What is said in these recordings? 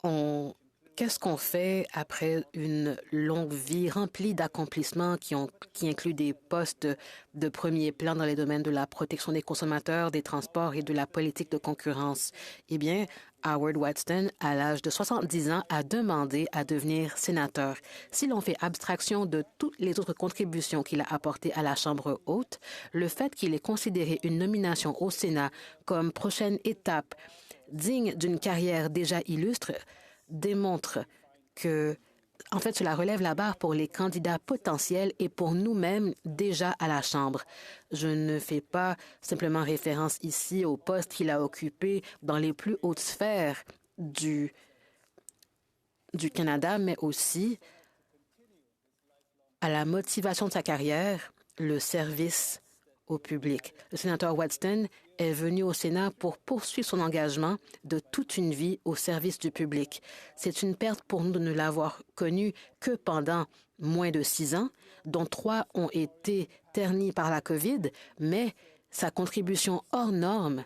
Qu'est-ce qu'on fait après une longue vie remplie d'accomplissements qui incluent des postes de premier plan dans les domaines de la protection des consommateurs, des transports et de la politique de concurrence? Eh bien, Howard Watson, à l'âge de 70 ans, a demandé à devenir sénateur. Si l'on fait abstraction de toutes les autres contributions qu'il a apportées à la Chambre haute, le fait qu'il ait considéré une nomination au Sénat comme prochaine étape digne d'une carrière déjà illustre démontre que, en fait, cela relève la barre pour les candidats potentiels et pour nous-mêmes déjà à la Chambre. Je ne fais pas simplement référence ici au poste qu'il a occupé dans les plus hautes sphères du Canada, mais aussi à la motivation de sa carrière, le service au public. Le sénateur Watson est venu au Sénat pour poursuivre son engagement de toute une vie au service du public. C'est une perte pour nous de ne l'avoir connu que pendant moins de 6 ans, dont 3 ont été ternis par la COVID, mais sa contribution hors norme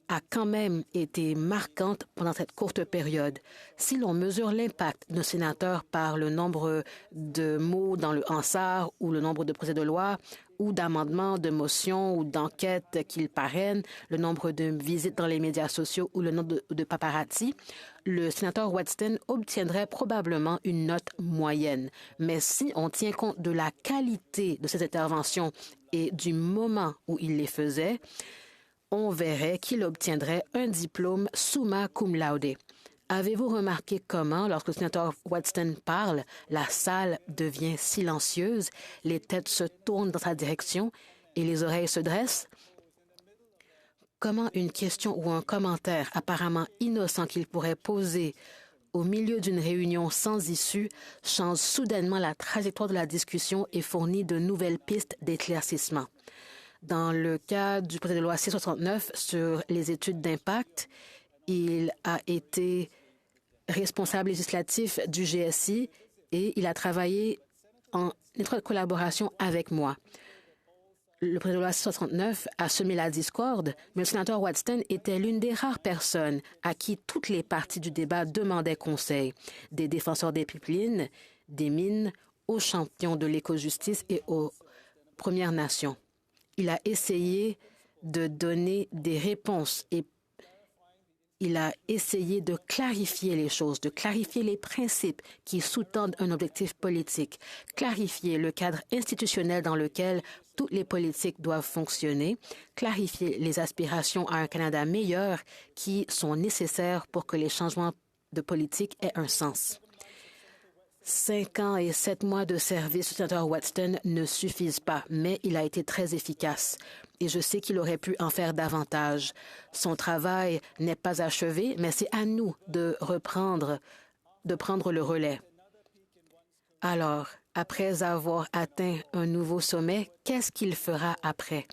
a quand même été marquante pendant cette courte période. Si l'on mesure l'impact d'un sénateur par le nombre de mots dans le Hansard ou le nombre de projets de loi ou d'amendements, de motions ou d'enquêtes qu'il parraine, le nombre de visites dans les médias sociaux ou le nombre de paparazzi, le sénateur Watson obtiendrait probablement une note moyenne. Mais si on tient compte de la qualité de ces interventions et du moment où il les faisait, on verrait qu'il obtiendrait un diplôme summa cum laude. Avez-vous remarqué comment, lorsque le sénateur Watson parle, la salle devient silencieuse, les têtes se tournent dans sa direction et les oreilles se dressent? Comment une question ou un commentaire apparemment innocent qu'il pourrait poser au milieu d'une réunion sans issue change soudainement la trajectoire de la discussion et fournit de nouvelles pistes d'éclaircissement. Dans le cas du projet de loi C-69 sur les études d'impact, il a été responsable législatif du GSI et il a travaillé en étroite collaboration avec moi. Le projet de loi C-69 a semé la discorde, mais le sénateur Watson était l'une des rares personnes à qui toutes les parties du débat demandaient conseil, des défenseurs des pipelines, des mines, aux champions de l'éco-justice et aux Premières Nations. Il a essayé de donner des réponses et il a essayé de clarifier les choses, de clarifier les principes qui sous-tendent un objectif politique, clarifier le cadre institutionnel dans lequel toutes les politiques doivent fonctionner, clarifier les aspirations à un Canada meilleur qui sont nécessaires pour que les changements de politique aient un sens. 5 ans et 7 mois de service au sénateur Watson ne suffisent pas, mais il a été très efficace. Et je sais qu'il aurait pu en faire davantage. Son travail n'est pas achevé, mais c'est à nous de prendre le relais. Alors, après avoir atteint un nouveau sommet, qu'est-ce qu'il fera après?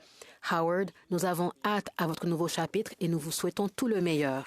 Howard, nous avons hâte à votre nouveau chapitre et nous vous souhaitons tout le meilleur.